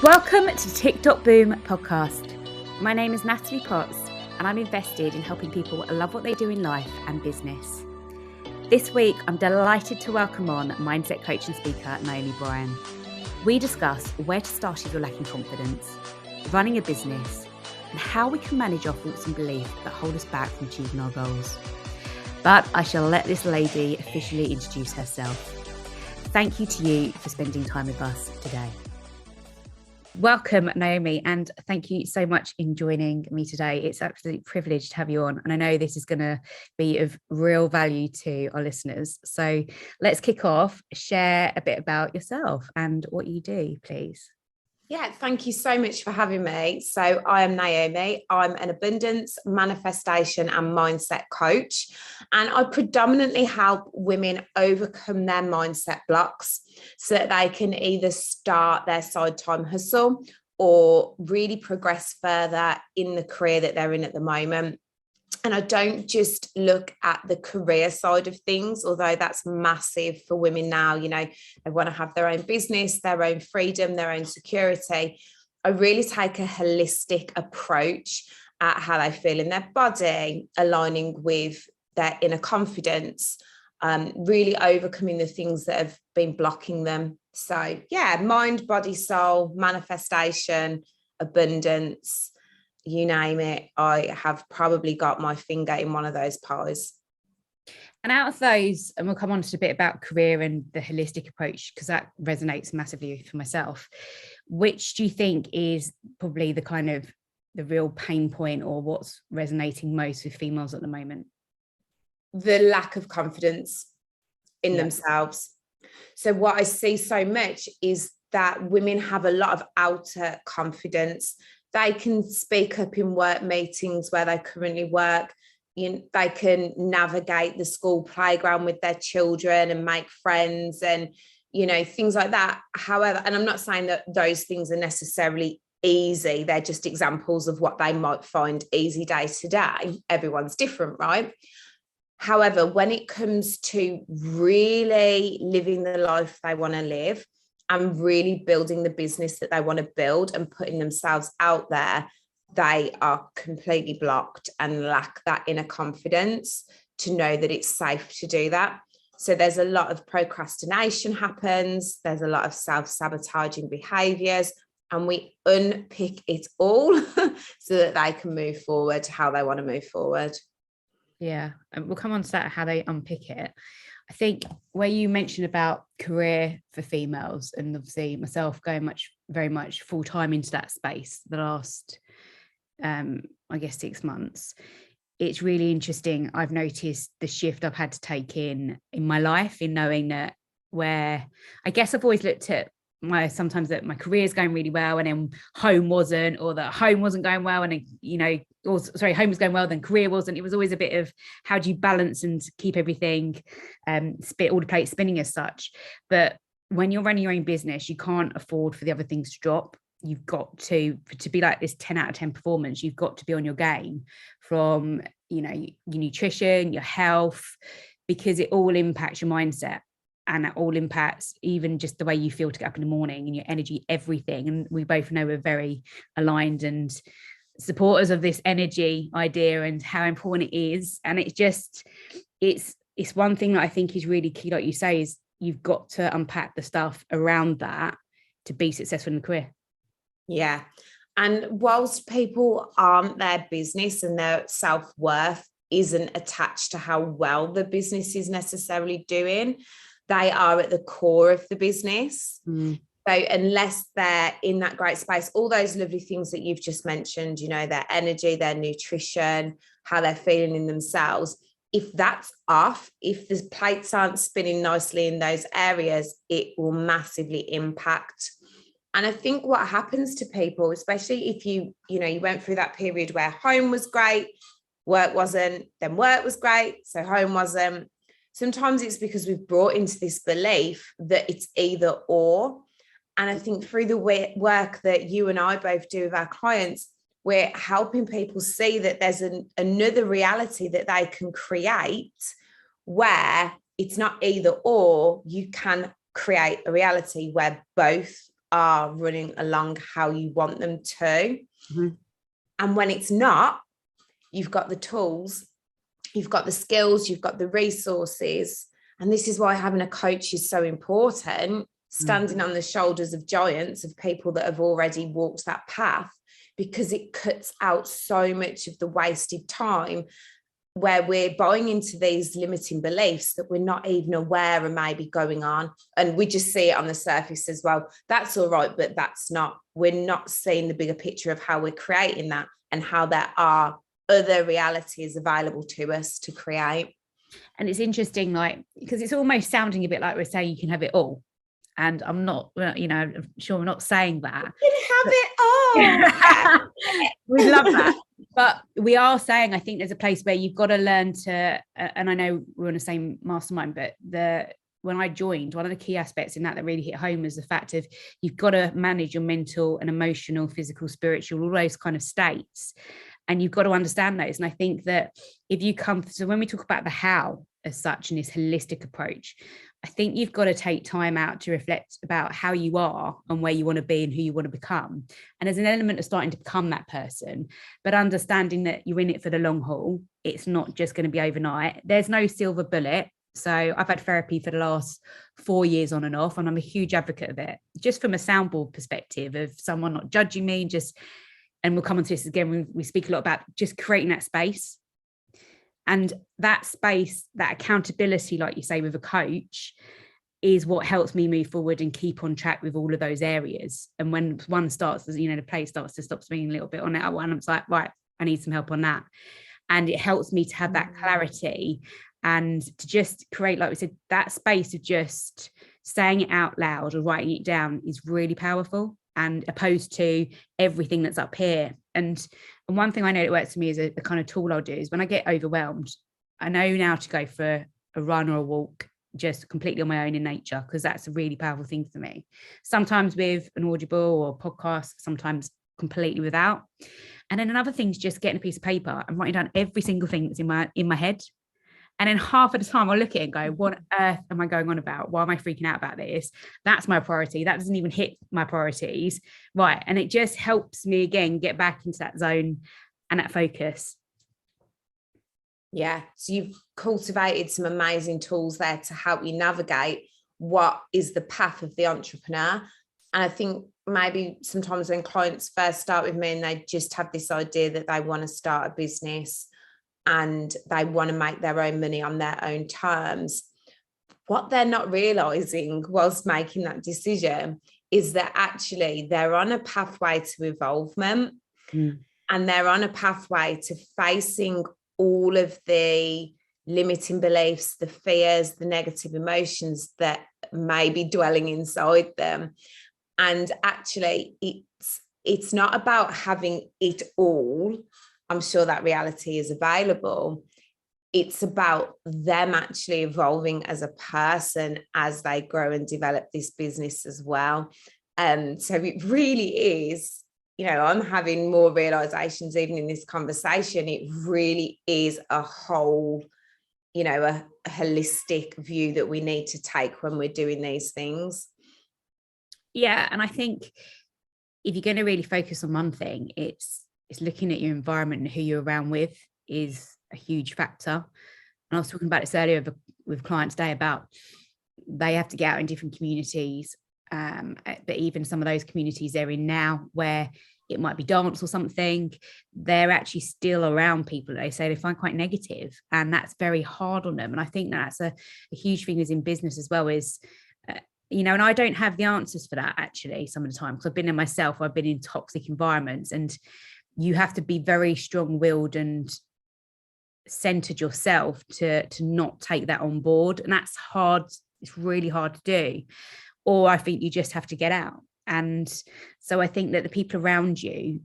Welcome to TikTok Boom podcast. My name is Natalie Potts and I'm invested in helping people love what they do in life and business. This week, I'm delighted to welcome on mindset coach and speaker, Naomi Bryan. We discuss where to start if you're lacking confidence, running a business, and how we can manage our thoughts and beliefs that hold us back from achieving our goals. But I shall let this lady officially introduce herself. Thank you to you for spending time with us today. Welcome, Naomi, and thank you so much in joining me today. It's absolutely a privilege to have you on, and I know this is going to be of real value to our listeners. So let's kick off. Share a bit about yourself and what you do, please. Yeah, thank you so much for having me. So I am Naomi. I'm an abundance, manifestation and mindset coach. And I predominantly help women overcome their mindset blocks so that they can either start their side time hustle or really progress further in the career that they're in at the moment. And I don't just look at the career side of things, although that's massive for women now. You know, they want to have their own business, their own freedom, their own security. I really take a holistic approach at how they feel in their body, aligning with their inner confidence, really overcoming the things that have been blocking them. So yeah, mind, body, soul, manifestation, abundance, you name it, I have probably got my finger in one of those pies. And out of those, and we'll come on to a bit about career and the holistic approach, because that resonates massively for myself. Which do you think is probably the kind of the real pain point, or what's resonating most with females at the moment? The lack of confidence in themselves. So what I see so much is that women have a lot of outer confidence. They can speak up in work meetings where they currently work. They can navigate the school playground with their children and make friends and, things like that. However, and I'm not saying that those things are necessarily easy. They're just examples of what they might find easy day to day. Everyone's different, right? However, when it comes to really living the life they want to live, and really building the business that they want to build and putting themselves out there, they are completely blocked and lack that inner confidence to know that it's safe to do that. So there's a lot of procrastination happens. There's a lot of self-sabotaging behaviors, and we unpick it all so that they can move forward how they want to move forward. Yeah, and we'll come on to that, how they unpick it. I think where you mentioned about career for females, and obviously myself going very much full time into that space the last, 6 months, it's really interesting. I've noticed the shift I've had to take in my life, in knowing that where I guess I've always looked at sometimes that my career is going really well and then home wasn't, or that home wasn't going well and home was going well, then career wasn't. It was always a bit of how do you balance and keep everything, all the plates spinning as such. But when you're running your own business, you can't afford for the other things to drop. You've got to be like this 10 out of 10 performance. You've got to be on your game from, your nutrition, your health, because it all impacts your mindset. And that all impacts even just the way you feel to get up in the morning and your energy, everything. And we both know we're very aligned and supporters of this energy idea and how important it is. And it's one thing that I think is really key, like you say, is you've got to unpack the stuff around that to be successful in the career. Yeah. And whilst people aren't, their business and their self-worth isn't attached to how well the business is necessarily doing, they are at the core of the business. So unless they're in that great space, all those lovely things that you've just mentioned, their energy, their nutrition, how they're feeling in themselves, if that's off, if the plates aren't spinning nicely in those areas, it will massively impact. And I think what happens to people, especially if you went through that period where home was great, work wasn't, then work was great, so home wasn't. Sometimes it's because we've brought into this belief that it's either or. And I think through the work that you and I both do with our clients, we're helping people see that there's another reality that they can create where it's not either or. You can create a reality where both are running along how you want them to. Mm-hmm. And when it's not, you've got the tools, you've got the skills, you've got the resources. And this is why having a coach is so important, standing on the shoulders of giants, of people that have already walked that path, because it cuts out so much of the wasted time where we're buying into these limiting beliefs that we're not even aware are maybe going on. And we just see it on the surface as well. That's all right, but that's not, we're not seeing the bigger picture of how we're creating that and how there are other realities available to us to create. And it's interesting, like, because it's almost sounding a bit like we're saying you can have it all. And I'm not, you know, I'm sure we're not saying that. You can have it all. We love that. But we are saying, I think there's a place where you've got to learn to, and I know we're on the same mastermind, but when I joined, one of the key aspects in that really hit home was the fact of you've got to manage your mental and emotional, physical, spiritual, all those kind of states. And you've got to understand those. And I think that if you come, so when we talk about the how as such in this holistic approach, I think you've got to take time out to reflect about how you are and where you want to be and who you want to become. And there's an element of starting to become that person, but understanding that you're in it for the long haul. It's not just going to be overnight. There's no silver bullet. So I've had therapy for the last 4 years on and off, and I'm a huge advocate of it, just from a soundboard perspective of someone not judging me, and we'll come on to this again when we speak a lot about just creating that space. And that space, that accountability, like you say, with a coach is what helps me move forward and keep on track with all of those areas. And when one starts, you know, the plate starts to stop spinning a little bit on that one, I'm like, right, I need some help on that. And it helps me to have that clarity and to just create, like we said, that space of just saying it out loud or writing it down is really powerful, and opposed to everything that's up here. And one thing I know that works for me is a kind of tool I'll do is when I get overwhelmed, I know now to go for a run or a walk, just completely on my own in nature, because that's a really powerful thing for me. Sometimes with an audible or podcast, sometimes completely without. And then another thing is just getting a piece of paper and writing down every single thing that's in my head. And then half of the time I'll look at it and go, what on earth am I going on about? Why am I freaking out about this? That's my priority. That doesn't even hit my priorities. Right. And it just helps me again, get back into that zone and that focus. Yeah. So you've cultivated some amazing tools there to help you navigate what is the path of the entrepreneur. And I think maybe sometimes when clients first start with me and they just have this idea that they want to start a business and they want to make their own money on their own terms, what they're not realizing whilst making that decision is that actually they're on a pathway to involvement, and they're on a pathway to facing all of the limiting beliefs, the fears, the negative emotions that may be dwelling inside them. And actually it's not about having it all. I'm sure that reality is available. It's about them actually evolving as a person as they grow and develop this business as well. So it really is, you know, I'm having more realizations even in this conversation. It really is a whole, you know, a holistic view that we need to take when we're doing these things. Yeah. And I think if you're going to really focus on one thing, it's looking at your environment and who you're around with is a huge factor. And I was talking about this earlier with clients today about they have to get out in different communities, but even some of those communities they're in now where it might be dance or something, they're actually still around people that they say they find quite negative, and that's very hard on them. And I think that's a huge thing is in business as well is, you know, and I don't have the answers for that actually some of the time, because I've been in myself, I've been in toxic environments, and you have to be very strong-willed and centered yourself to not take that on board. And that's hard. It's really hard to do. Or I think you just have to get out. And so I think that the people around you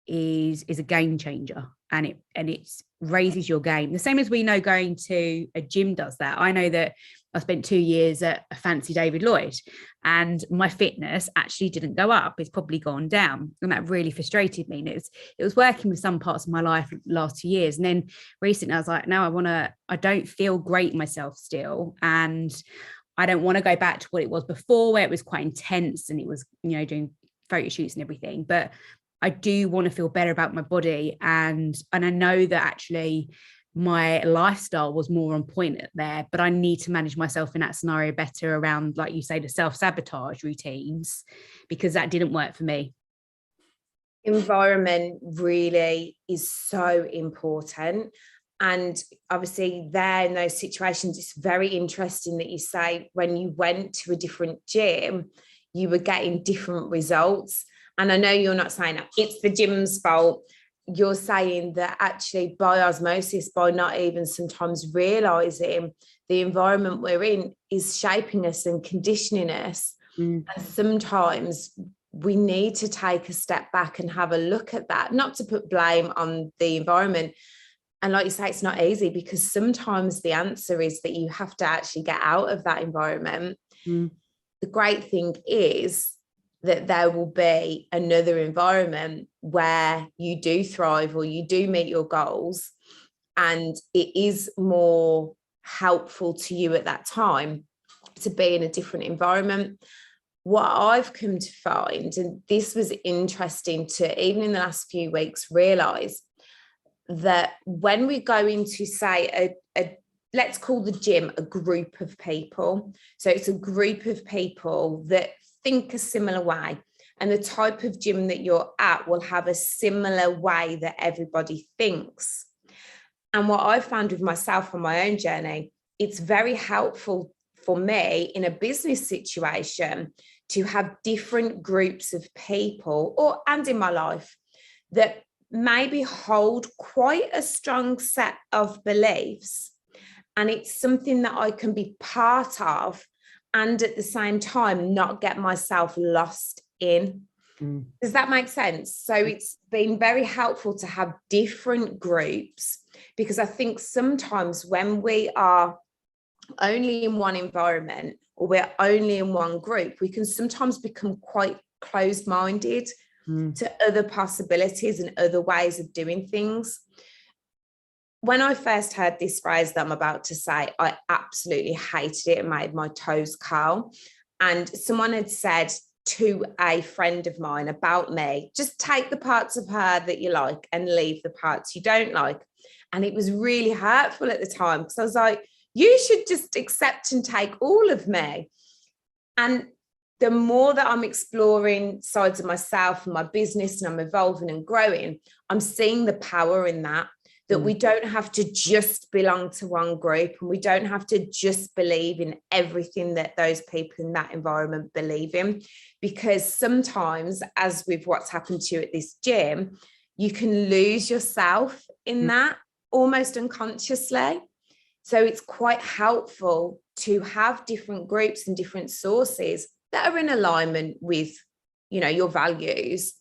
is a game changer, and it raises your game. The same as we know going to a gym does that. I know that I spent 2 years at a fancy David Lloyd and my fitness actually didn't go up. It's probably gone down. And that really frustrated me. And it was working with some parts of my life the last 2 years. And then recently I was like, no, I don't feel great myself still. And I don't want to go back to what it was before, where it was quite intense and it was, doing photo shoots and everything. But I do want to feel better about my body. And I know that actually my lifestyle was more on point there, but I need to manage myself in that scenario better around, like you say, the self-sabotage routines, because that didn't work for me. Environment really is so important. And obviously there in those situations, it's very interesting that you say when you went to a different gym, you were getting different results. And I know you're not saying that it's the gym's fault. You're saying that actually by osmosis, by not even sometimes realizing the environment we're in is shaping us and conditioning us. And sometimes we need to take a step back and have a look at that, not to put blame on the environment. And like you say, it's not easy, because sometimes the answer is that you have to actually get out of that environment. The great thing is that there will be another environment where you do thrive or you do meet your goals, and it is more helpful to you at that time to be in a different environment. What I've come to find, and this was interesting to even in the last few weeks realize, that when we go into, say, a let's call the gym a group of people. So it's a group of people that think a similar way, and the type of gym that you're at will have a similar way that everybody thinks. And what I've found with myself on my own journey, it's very helpful for me in a business situation to have different groups of people, and in my life, that maybe hold quite a strong set of beliefs, and it's something that I can be part of, and at the same time not get myself lost in. Does that make sense? So it's been very helpful to have different groups, because I think sometimes when we are only in one environment or we're only in one group, we can sometimes become quite closed-minded to other possibilities and other ways of doing things. When I first heard this phrase that I'm about to say, I absolutely hated it and made my toes curl. And someone had said to a friend of mine about me, just take the parts of her that you like and leave the parts you don't like. And it was really hurtful at the time, because I was like, you should just accept and take all of me. And the more that I'm exploring sides of myself and my business, and I'm evolving and growing, I'm seeing the power in that we don't have to just belong to one group, and we don't have to just believe in everything that those people in that environment believe in. Because sometimes, as with what's happened to you at this gym, you can lose yourself in that almost unconsciously. So it's quite helpful to have different groups and different sources that are in alignment with, your values,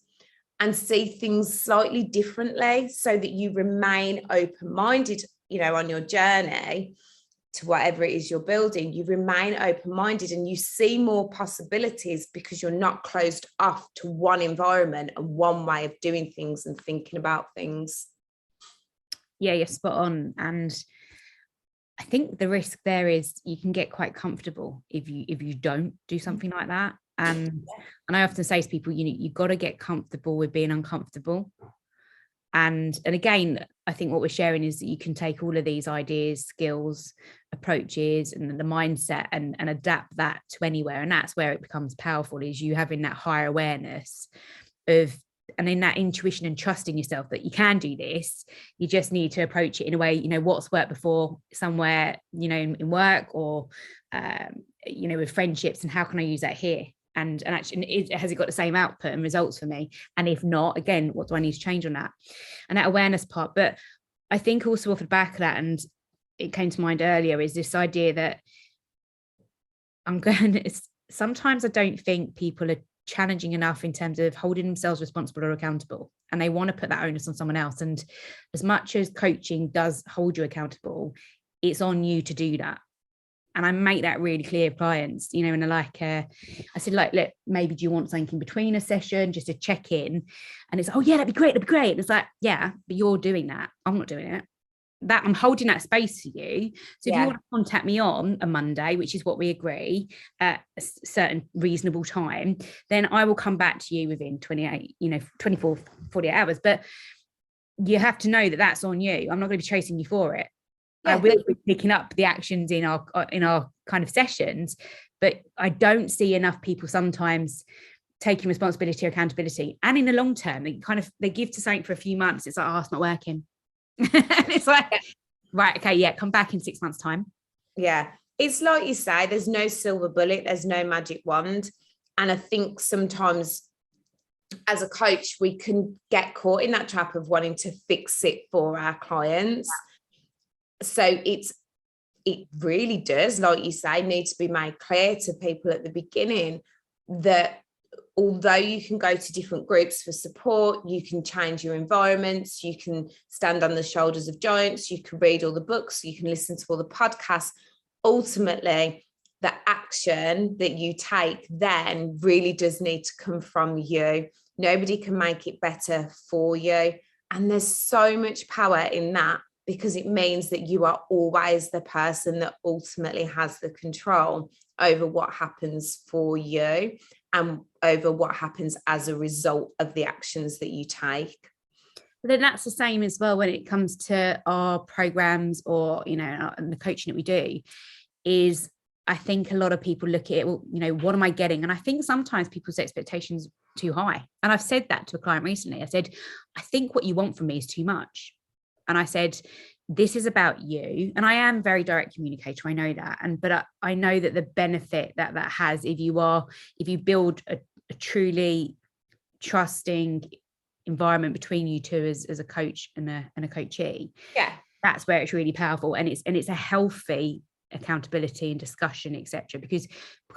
and see things slightly differently, so that you remain open-minded, on your journey to whatever it is you're building. You remain open-minded and you see more possibilities, because you're not closed off to one environment and one way of doing things and thinking about things. Yeah, you're spot on. And I think the risk there is you can get quite comfortable if you don't do something like that. And I often say to people, you've got to get comfortable with being uncomfortable. And again, I think what we're sharing is that you can take all of these ideas, skills, approaches, and the mindset and adapt that to anywhere. And that's where it becomes powerful, is you having that higher awareness of, and in that intuition and trusting yourself that you can do this. You just need to approach it in a way, what's worked before somewhere, in work or, with friendships, and how can I use that here? And actually, has it got the same output and results for me? And if not, again, what do I need to change on that? And that awareness part. But I think also off the back of that, and it came to mind earlier, is this idea that sometimes I don't think people are challenging enough in terms of holding themselves responsible or accountable, and they want to put that onus on someone else. And as much as coaching does hold you accountable, it's on you to do that. And I make that really clear to clients, and I said, look, maybe do you want something in between a session just to check in? And it's, oh yeah, that'd be great. And it's like, yeah, but you're doing that. I'm not doing it. that I'm holding that space for you. So if you Yeah. want to contact me on a Monday, which is what we agree at a certain reasonable time, then I will come back to you within 28, 24, 48 hours. But you have to know that that's on you. I'm not going to be chasing you for it. I will be picking up the actions in our kind of sessions, but I don't see enough people sometimes taking responsibility or accountability. And in the long term, they give to something for a few months. It's like, oh, it's not working. It's like, right, okay, yeah, come back in 6 months' time. Yeah. It's like you say, there's no silver bullet, there's no magic wand. And I think sometimes as a coach, we can get caught in that trap of wanting to fix it for our clients. So it really does, like you say, need to be made clear to people at the beginning that although you can go to different groups for support, you can change your environments, you can stand on the shoulders of giants, you can read all the books, you can listen to all the podcasts. Ultimately, the action that you take then really does need to come from you. Nobody can make it better for you. And there's so much power in that, because it means that you are always the person that ultimately has the control over what happens for you and over what happens as a result of the actions that you take. But then that's the same as well when it comes to our programs or, the coaching that we do. Is I think a lot of people look at it, well, what am I getting? And I think sometimes people's expectations are too high. And I've said that to a client recently. I said, I think what you want from me is too much. And I said, this is about you. And I am very direct communicator. I know that. But I know that the benefit that has, if you build a truly trusting environment between you two as a coach and a coachee, that's where it's really powerful. And it's a healthy accountability and discussion, etc. Because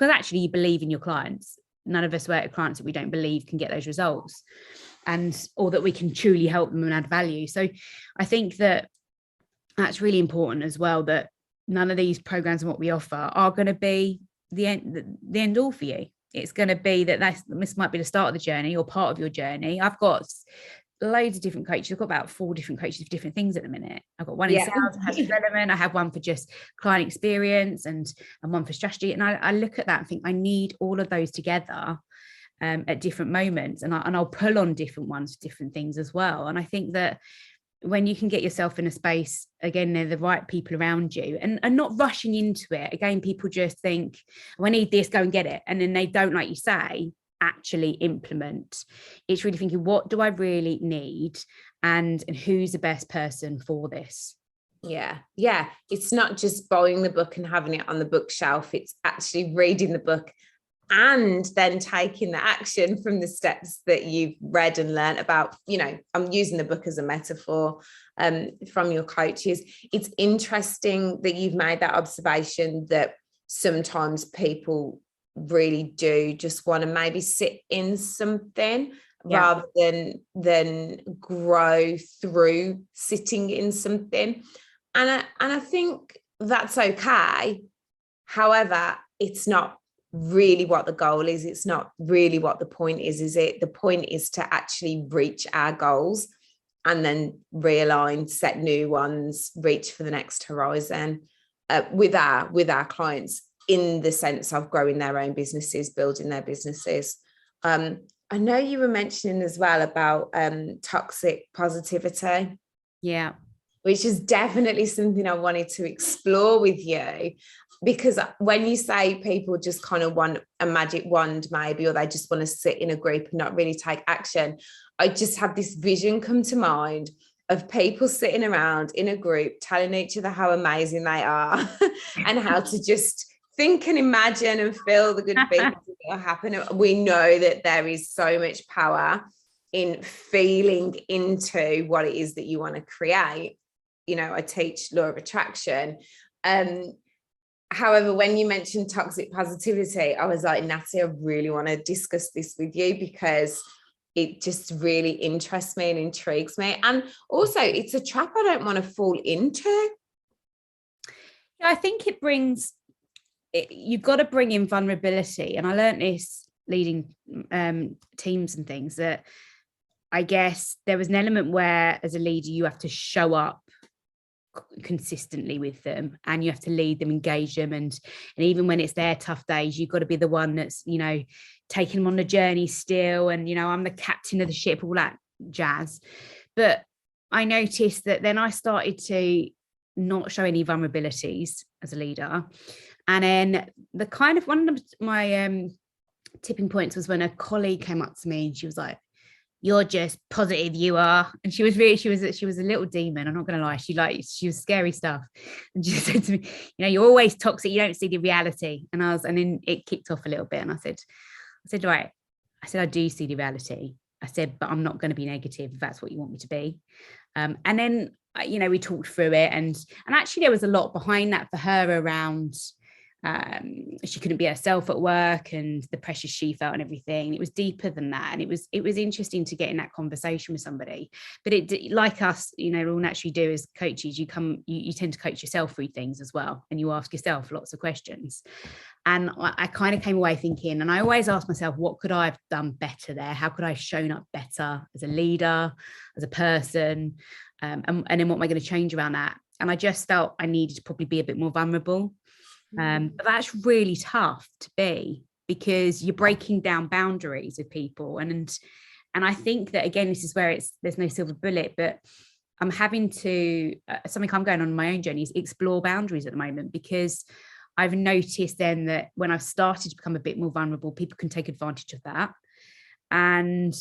actually you believe in your clients. None of us work with clients that we don't believe can get those results, or that we can truly help them and add value. So I think that's really important as well, that none of these programs and what we offer are going to be the end all for you. It's going to be this might be the start of the journey or part of your journey. I've got loads of different coaches. I've got about 4 different coaches for different things at the minute. I've got one in sales and has development. I have one for just client experience and one for strategy. And I look at that and think I need all of those together at different moments. And I'll pull on different ones for different things as well. And I think that when you can get yourself in a space, again, they're the right people around you and not rushing into it. Again, people just think, oh, I need this, go and get it. And then they don't, like you say, actually implement. It's really thinking, what do I really need and who's the best person for this? Yeah. It's not just buying the book and having it on the bookshelf. It's actually reading the book and then taking the action from the steps that you've read and learned about. I'm using the book as a metaphor from your coaches. It's interesting that you've made that observation that sometimes people really do just want to maybe sit in something rather than grow through sitting in something. And I think that's okay. However, it's not really what the goal is. It's not really what the point is it? The point is to actually reach our goals and then realign, set new ones, reach for the next horizon with our clients, in the sense of growing their own businesses, building their businesses. I know you were mentioning as well about toxic positivity. Yeah. Which is definitely something I wanted to explore with you, because when you say people just kind of want a magic wand maybe, or they just want to sit in a group and not really take action, I just had this vision come to mind of people sitting around in a group telling each other how amazing they are and how to just think and imagine and feel the good things that will happen. We know that there is so much power in feeling into what it is that you want to create. I teach law of attraction. However, when you mentioned toxic positivity, I was like, Natty, I really want to discuss this with you, because it just really interests me and intrigues me. And also, it's a trap I don't want to fall into. Yeah, I think you've got to bring in vulnerability. And I learned this leading teams and things, that I guess there was an element where as a leader, you have to show up consistently with them, and you have to lead them, engage them, and even when it's their tough days, you've got to be the one that's, you know, taking them on the journey still, and, you know, I'm the captain of the ship, all that jazz. But I noticed that then I started to not show any vulnerabilities as a leader. And then the kind of one of my tipping points was when a colleague came up to me and she was like, "You're just positive, you are." And she was a little demon. I'm not going to lie. She was scary stuff. And she said to me, "You know, you're always toxic. You don't see the reality." And then it kicked off a little bit. And I said, "Right." I said, "I do see the reality." I said, "But I'm not going to be negative if that's what you want me to be." And then, you know, we talked through it, and actually there was a lot behind that for her around, she couldn't be herself at work and the pressure she felt and everything. It was deeper than that, and it was interesting to get in that conversation with somebody. But it, like us, you know, all naturally do as coaches, you tend to coach yourself through things as well, and you ask yourself lots of questions. And I kind of came away thinking, and I always ask myself, what could I have done better there? How could I have shown up better as a leader, as a person? And then what am I going to change around that? And I just felt I needed to probably be a bit more vulnerable. But that's really tough to be, because you're breaking down boundaries with people. And I think that, again, this is where there's no silver bullet, but I'm having to, something I'm going on my own journey is explore boundaries at the moment, because I've noticed then that when I've started to become a bit more vulnerable, people can take advantage of that. And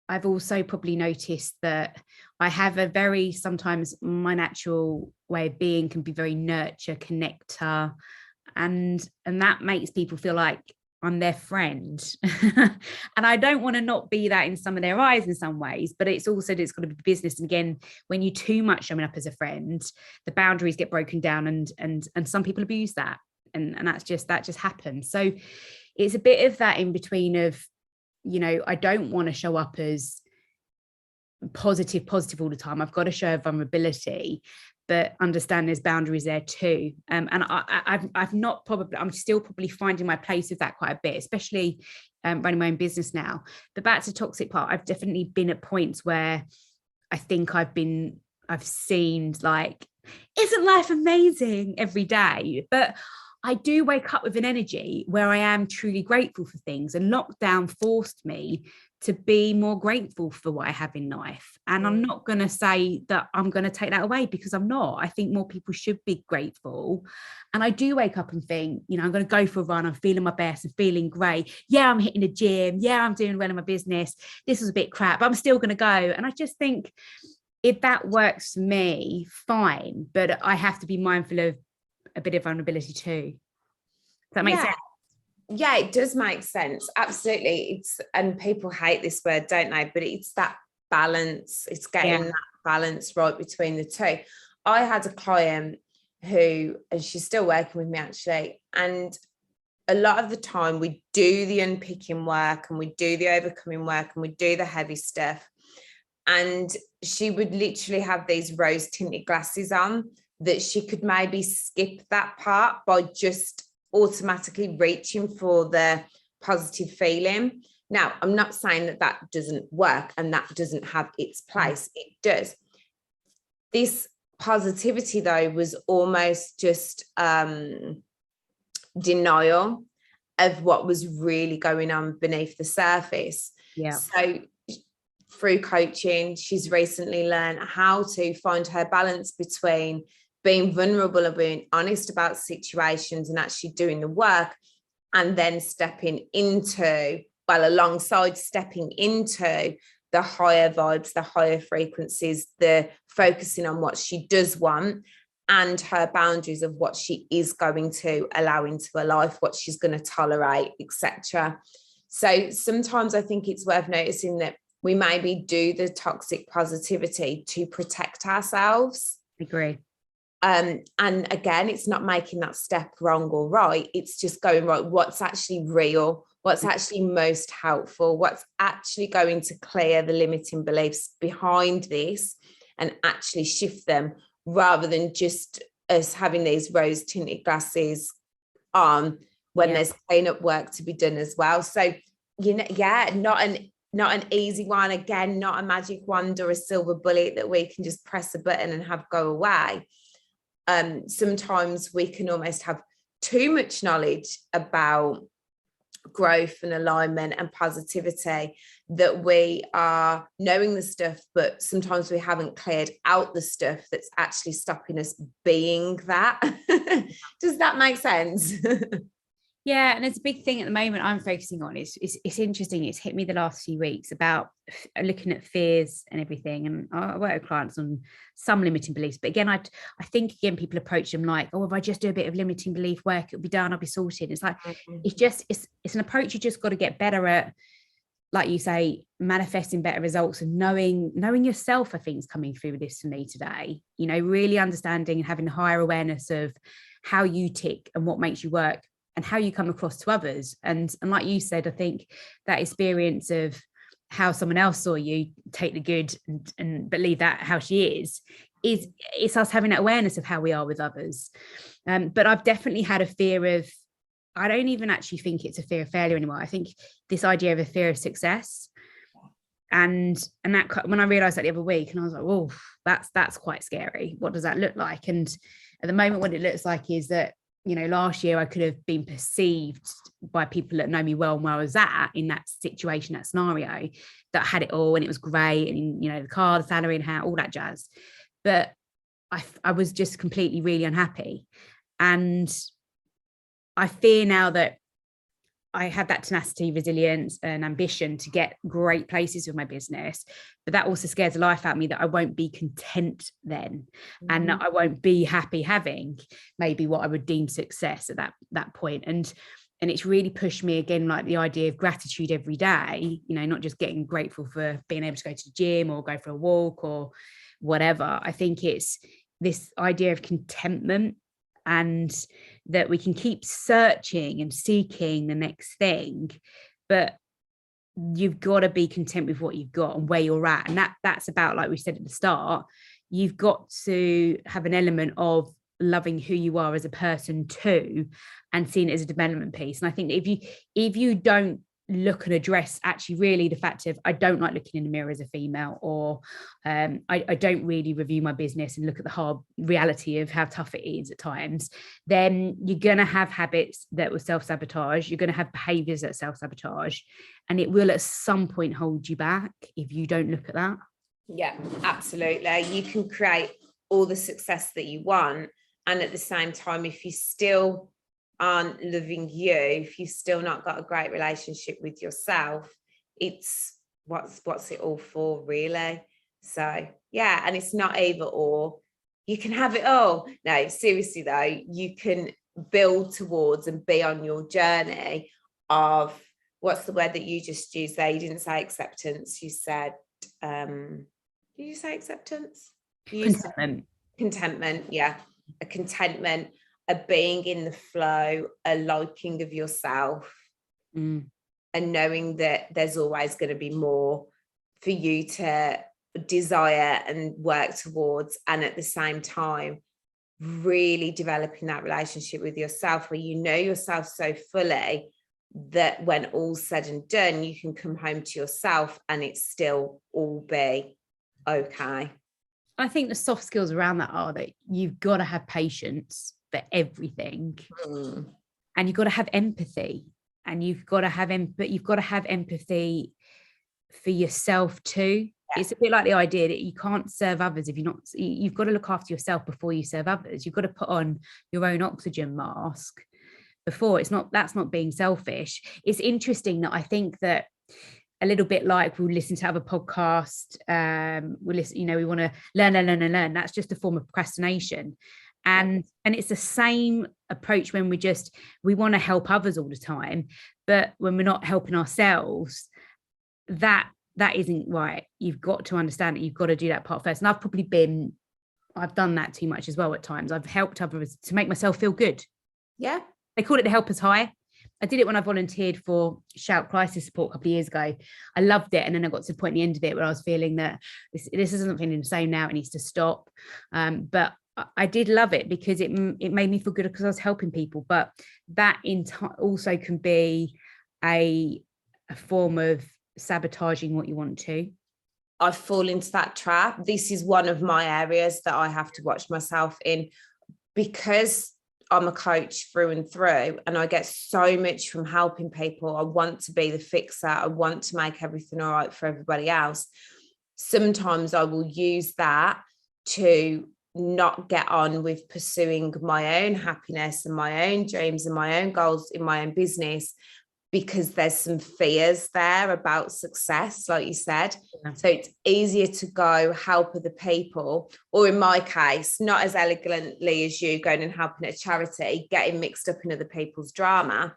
I've also probably noticed that I have sometimes my natural way of being can be very nurture, connector, and that makes people feel like I'm their friend. And I don't want to not be that in some of their eyes in some ways, but it's got to be business. And again, when you too much showing up as a friend, the boundaries get broken down, and some people abuse that. And that just happens. So it's a bit of that in between of, you know, I don't want to show up as positive all the time. I've got to show vulnerability, but understand there's boundaries there too. And I'm still probably finding my place with that quite a bit, especially running my own business now. But back to toxic part, I've definitely been at points where I think I've seen like, isn't life amazing every day? But I do wake up with an energy where I am truly grateful for things, and lockdown forced me to be more grateful for what I have in life. And I'm not going to say that I'm going to take that away, because I'm not. I think more people should be grateful. And I do wake up and think, you know, I'm going to go for a run. I'm feeling my best. I'm feeling great. Yeah, I'm hitting the gym. Yeah, I'm doing well in my business. This was a bit crap, but I'm still going to go. And I just think if that works for me, fine. But I have to be mindful of a bit of vulnerability too. Does that make sense? Yeah, it does make sense. Absolutely. And people hate this word, don't they? But it's that balance. It's getting that balance right between the two. I had a client who, and she's still working with me actually, and a lot of the time we do the unpicking work and we do the overcoming work and we do the heavy stuff. And she would literally have these rose tinted glasses on, that she could maybe skip that part by just automatically reaching for the positive feeling. Now, I'm not saying that doesn't work and that doesn't have its place. It does. This positivity, though, was almost just denial of what was really going on beneath the surface. Yeah. So through coaching, she's recently learned how to find her balance between being vulnerable and being honest about situations and actually doing the work, and then alongside stepping into the higher vibes, the higher frequencies, the focusing on what she does want and her boundaries of what she is going to allow into her life, what she's going to tolerate, etc. So sometimes I think it's worth noticing that we maybe do the toxic positivity to protect ourselves. Agree. And again, it's not making that step wrong or right. It's just going, right, what's actually real, what's actually most helpful, what's actually going to clear the limiting beliefs behind this and actually shift them, rather than just us having these rose tinted glasses on when there's cleanup work to be done as well. So, you know, not an not an easy one. Again, not a magic wand or a silver bullet that we can just press a button and have go away. Sometimes we can almost have too much knowledge about growth and alignment and positivity, that we are knowing the stuff, but sometimes we haven't cleared out the stuff that's actually stopping us being that. Does that make sense? Yeah, and it's a big thing at the moment I'm focusing on. It's interesting. It's hit me the last few weeks about looking at fears and everything. And I work with clients on some limiting beliefs. But again, I think, again, people approach them like, oh, if I just do a bit of limiting belief work, it'll be done, I'll be sorted. It's like, it's an approach you just got to get better at, like you say, manifesting better results and knowing yourself. I think is coming through with this for me today. You know, really understanding and having a higher awareness of how you tick and what makes you work, and how you come across to others. And like you said, I think that experience of how someone else saw you, take the good and believe that how she is it's us having that awareness of how we are with others. But I've definitely had a fear of, I don't even actually think it's a fear of failure anymore. I think this idea of a fear of success. And that, when I realized that the other week, and I was like, oh, that's quite scary. What does that look like? And at the moment, what it looks like is that, you know, last year I could have been perceived by people that know me well and where I was at in that situation, that scenario, that I had it all and it was great, and, you know, the car, the salary, and how, all that jazz. But I was just completely really unhappy. And I fear now that I have that tenacity, resilience, and ambition to get great places with my business, but that also scares the life out of me that I won't be content then, and that I won't be happy having maybe what I would deem success at that point. And it's really pushed me, again, like the idea of gratitude every day, you know, not just getting grateful for being able to go to the gym or go for a walk or whatever. I think it's this idea of contentment, and that we can keep searching and seeking the next thing, but you've got to be content with what you've got and where you're at. And that's about, like we said at the start, you've got to have an element of loving who you are as a person too, and seeing it as a development piece. And I think that if you don't look and address actually really the fact of, I don't like looking in the mirror as a female, or I don't really review my business and look at the hard reality of how tough it is at times, then you're going to have habits that will self-sabotage. You're going to have behaviors that self-sabotage, and it will at some point hold you back if you don't look at that. Yeah, absolutely. You can create all the success that you want, and at the same time, if you still aren't loving you, if you've still not got a great relationship with yourself, it's what's it all for, really? So yeah, and it's not either or. You can have it all. No, seriously though, you can build towards and be on your journey of, what's the word that you just used there? You didn't say acceptance, you said did you say acceptance? Contentment. Contentment, yeah. A contentment, a being in the flow, a liking of yourself, and knowing that there's always going to be more for you to desire and work towards. And at the same time, really developing that relationship with yourself, where you know yourself so fully that when all's said and done, you can come home to yourself and it still all be okay. I think the soft skills around that are that you've got to have patience for everything, and you've got to have empathy, and you've got to have empathy for yourself too. Yeah. It's a bit like the idea that you can't serve others if you've got to look after yourself before you serve others. You've got to put on your own oxygen mask before. That's not being selfish. It's interesting that I think that a little bit like we'll listen to other podcasts, we'll listen, you know, we want to learn. That's just a form of procrastination. And it's the same approach when we want to help others all the time, but when we're not helping ourselves, that isn't right. You've got to understand that you've got to do that part first. And I've done that too much as well at times. I've helped others to make myself feel good. Yeah. They call it the helper's high. I did it when I volunteered for Shout Crisis Support a couple of years ago. I loved it. And then I got to the point at the end of it where I was feeling that this isn't feeling the same now. It needs to stop. But I did love it because it made me feel good because I was helping people. But that also can be a form of sabotaging what you want to? I fall into that trap. This is one of my areas that I have to watch myself in, because I'm a coach through and through, and I get so much from helping people. I want to be the fixer. I want to make everything all right for everybody else. Sometimes I will use that to not get on with pursuing my own happiness and my own dreams and my own goals in my own business, because there's some fears there about success, like you said. Yeah. So it's easier to go help other people, or in my case, not as elegantly as you, going and helping a charity, getting mixed up in other people's drama,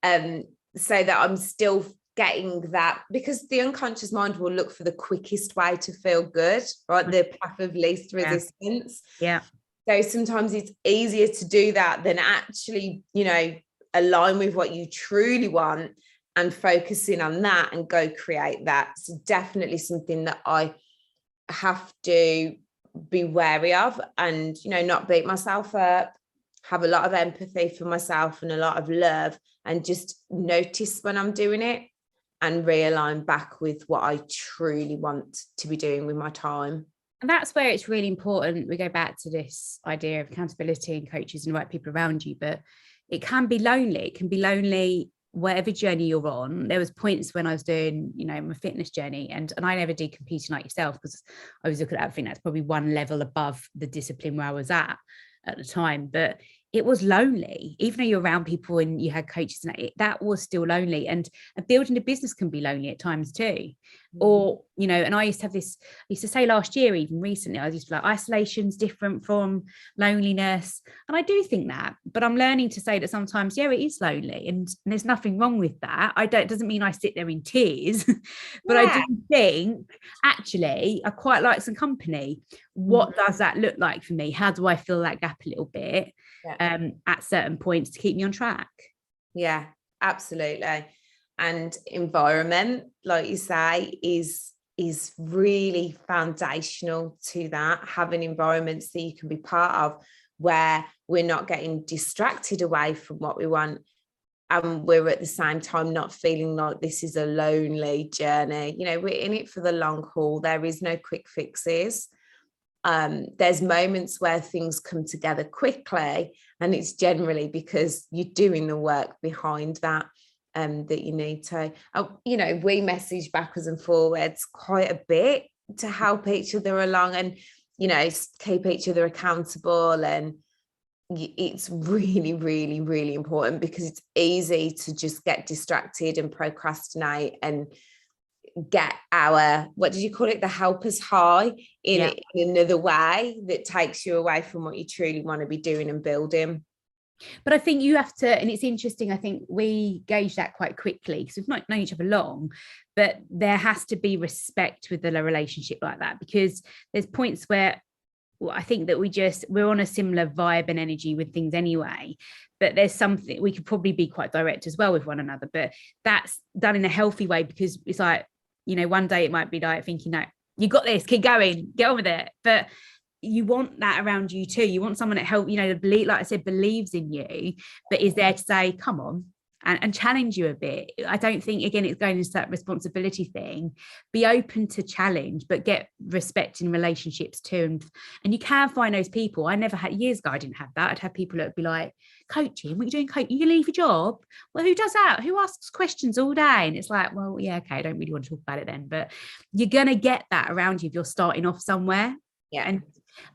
so that I'm still getting that, because the unconscious mind will look for the quickest way to feel good, right? The path of least resistance. Yeah. So sometimes it's easier to do that than actually, align with what you truly want and focusing on that and go create that. So definitely something that I have to be wary of, and, not beat myself up, have a lot of empathy for myself and a lot of love, and just notice when I'm doing it and realign back with what I truly want to be doing with my time. And that's where it's really important. We go back to this idea of accountability and coaches and the right people around you, but it can be lonely. It can be lonely whatever journey you're on. There was points when I was doing, my fitness journey, and I never did competing like yourself, because I was looking at that. I think that's probably one level above the discipline where I was at the time. But it was lonely, even though you're around people and you had coaches, and that was still lonely. And building a business can be lonely at times too. Or, and I used to have this, I used to say last year, even recently, I used to be like, isolation's different from loneliness. And I do think that, but I'm learning to say that sometimes, it is lonely, and there's nothing wrong with that. It doesn't mean I sit there in tears, but I do think actually I quite like some company. What does that look like for me? How do I fill that gap a little bit at certain points to keep me on track? Yeah, absolutely. And environment, like you say, is really foundational to that. Having environments that you can be part of where we're not getting distracted away from what we want, and we're at the same time not feeling like this is a lonely journey. We're in it for the long haul. There is no quick fixes. There's moments where things come together quickly, and it's generally because you're doing the work behind that. That you need to, we message backwards and forwards quite a bit to help each other along, and, keep each other accountable. And it's really, really, really important, because it's easy to just get distracted and procrastinate and get what did you call it? The helper's high in another way that takes you away from what you truly want to be doing and building. But I think you have to, and it's interesting, I think we gauge that quite quickly because we've not known each other long, but there has to be respect with the relationship like that, because there's points where I think that we're on a similar vibe and energy with things anyway, but there's something we could probably be quite direct as well with one another, but that's done in a healthy way, because it's like, one day it might be like thinking, no, you got this, keep going, get on with it. But you want that around you too. You want someone that help, believe, like I said, believes in you, but is there to say, come on, and challenge you a bit. I don't think, again, it's going into that responsibility thing. Be open to challenge, but get respect in relationships too. And you can find those people. I never had, years ago, I didn't have that. I'd have people that would be like, coaching, what are you doing, coach? You can leave your job? Well, who does that? Who asks questions all day? And it's like, well, yeah, okay, I don't really want to talk about it then. But you're going to get that around you if you're starting off somewhere. Yeah.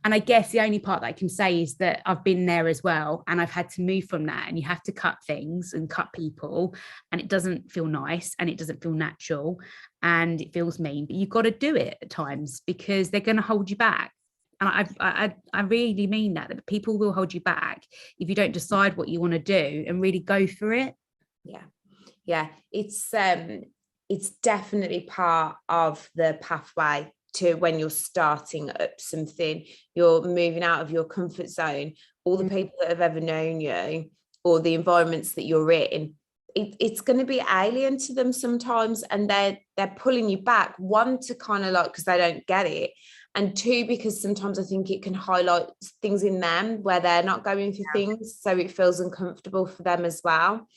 And I guess the only part that I can say is that I've been there as well, and I've had to move from that, and you have to cut things and cut people, and it doesn't feel nice and it doesn't feel natural and it feels mean, but you've got to do it at times because they're going to hold you back. And I really mean that people will hold you back if you don't decide what you want to do and really go for it. Yeah, it's definitely part of the pathway to when you're starting up something, you're moving out of your comfort zone. All the people that have ever known you, or the environments that you're in, it's going to be alien to them sometimes, and they're pulling you back. One, to kind of like, because they don't get it, and two, because sometimes I think it can highlight things in them where they're not going for things, so it feels uncomfortable for them as well.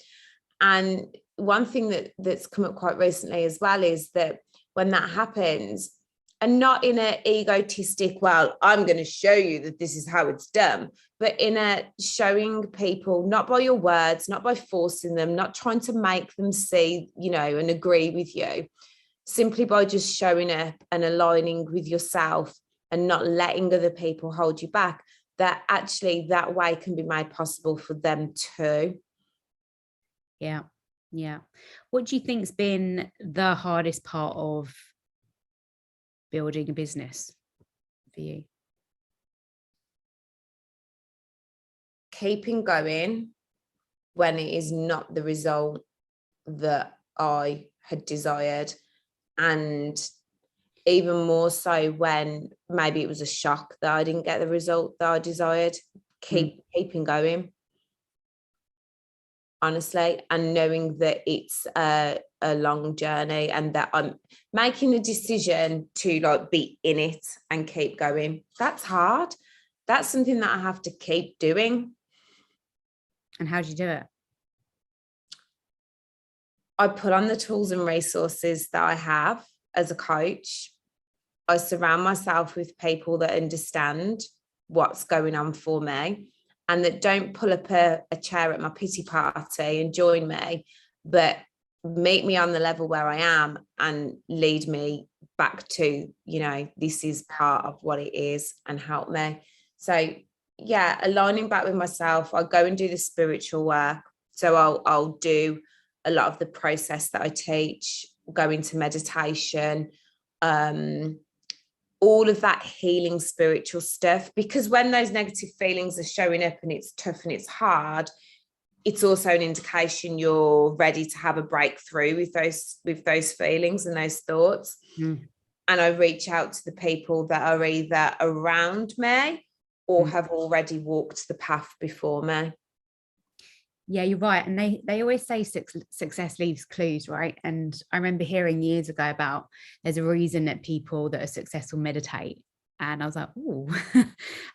And one thing that's come up quite recently as well is that when that happens, and not in an egotistic, well, I'm going to show you that this is how it's done, but in a showing people, not by your words, not by forcing them, not trying to make them see, you know, and agree with you, simply by just showing up and aligning with yourself and not letting other people hold you back, that actually that way can be made possible for them too. Yeah. Yeah. What do you think's been the hardest part of building a business for you? Keeping going when it is not the result that I had desired, and even more so when maybe it was a shock that I didn't get the result that I desired. Keeping going, honestly, and knowing that it's a long journey and that I'm making a decision to like be in it and keep going. That's hard. That's something that I have to keep doing. And how do you do it? I put on the tools and resources that I have as a coach. I surround myself with people that understand what's going on for me and that don't pull up a chair at my pity party and join me, but meet me on the level where I am and lead me back to, you know, this is part of what it is, and help me. So yeah, aligning back with myself. I go and do the spiritual work. So I'll do a lot of the process that I teach, go into meditation, all of that healing spiritual stuff, because when those negative feelings are showing up and it's tough and it's hard, it's also an indication you're ready to have a breakthrough with those feelings and those thoughts. And I reach out to the people that are either around me or have already walked the path before me. Yeah, you're right. And they always say success leaves clues, right? And I remember hearing years ago about there's a reason that people that are successful meditate. And I was like, oh,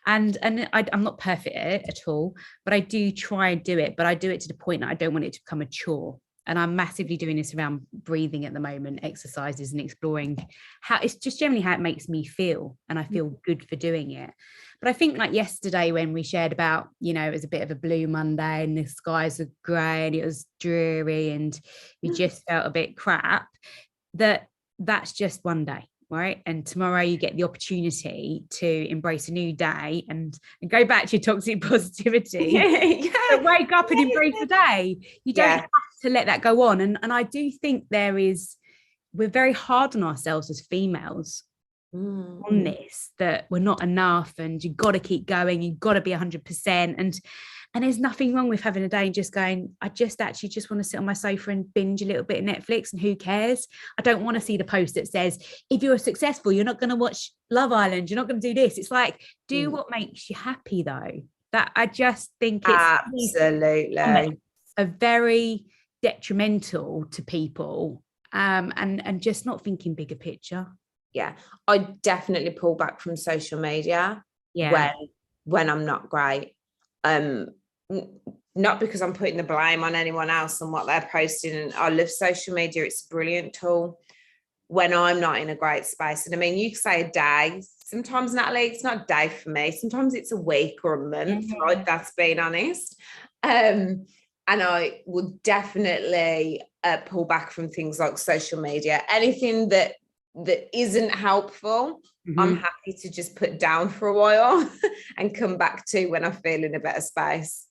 and I'm not perfect at it at all, but I do try and do it. But I do it to the point that I don't want it to become a chore. And I'm massively doing this around breathing at the moment, exercises, and exploring how it's just generally how it makes me feel. And I feel good for doing it. But I think like yesterday when we shared about, you know, it was a bit of a blue Monday and the skies were grey and it was dreary and we just felt a bit crap, that's just one day. Right. And tomorrow you get the opportunity to embrace a new day and go back to your toxic positivity. So wake up and embrace the day. You don't have to let that go on. And I do think we're very hard on ourselves as females on this, that we're not enough and you've got to keep going. You've got to be 100%. And there's nothing wrong with having a day and just going, I just actually just want to sit on my sofa and binge a little bit of Netflix and who cares? I don't want to see the post that says, if you're successful, you're not going to watch Love Island. You're not going to do this. It's like, do what makes you happy though. That I just think it's absolutely a very detrimental to people and just not thinking bigger picture. Yeah, I definitely pull back from social media when I'm not great. Not because I'm putting the blame on anyone else and what they're posting. And I love social media. It's a brilliant tool when I'm not in a great space. And I mean, you could say a day. Sometimes, Natalie, it's not a day for me. Sometimes it's a week or a month, right? That's being honest. And I would definitely pull back from things like social media. Anything that isn't helpful, I'm happy to just put down for a while and come back to when I feel in a better space.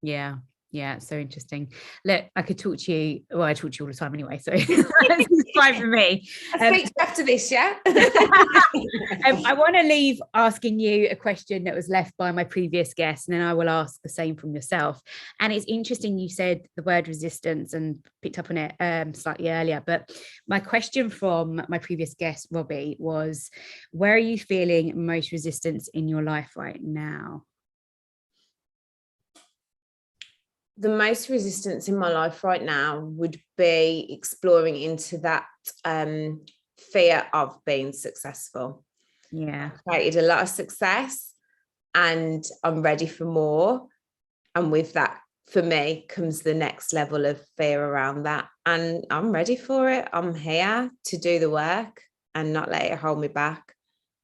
Yeah, so interesting. Look, I could talk to you. Well, I talk to you all the time anyway, so it's fine for me. I'll speak to you after this, yeah? I want to leave asking you a question that was left by my previous guest, and then I will ask the same from yourself. And it's interesting you said the word resistance and picked up on it slightly earlier, but my question from my previous guest, Robbie, was, where are you feeling most resistance in your life right now? The most resistance in my life right now would be exploring into that fear of being successful. Yeah. I've created a lot of success and I'm ready for more. And with that for me comes the next level of fear around that. And I'm ready for it. I'm here to do the work and not let it hold me back.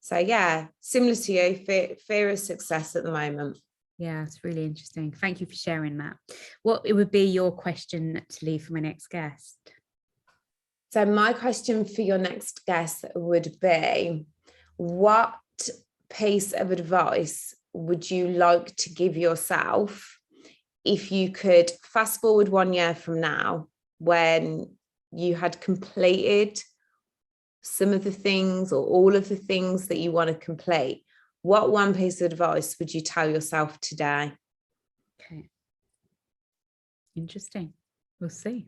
So yeah, similar to you, fear of success at the moment. Yeah, it's really interesting. Thank you for sharing that. What it would be your question to leave for my next guest? So my question for your next guest would be, what piece of advice would you like to give yourself if you could fast forward 1 year from now, when you had completed some of the things or all of the things that you want to complete? What one piece of advice would you tell yourself today? Okay. Interesting. We'll see.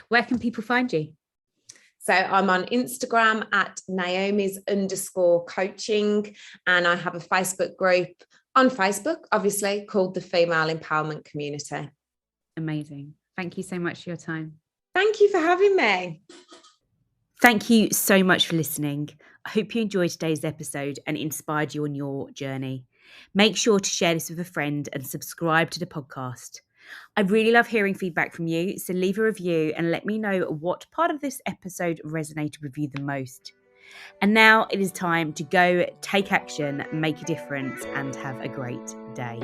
Where can people find you? So I'm on Instagram at Naomi's_coaching, and I have a Facebook group on Facebook, obviously, called the Female Empowerment Community. Amazing. Thank you so much for your time. Thank you for having me. Thank you so much for listening. I hope you enjoyed today's episode and inspired you on your journey. Make sure to share this with a friend and subscribe to the podcast. I really love hearing feedback from you, so leave a review and let me know what part of this episode resonated with you the most. And now it is time to go take action, make a difference, and have a great day.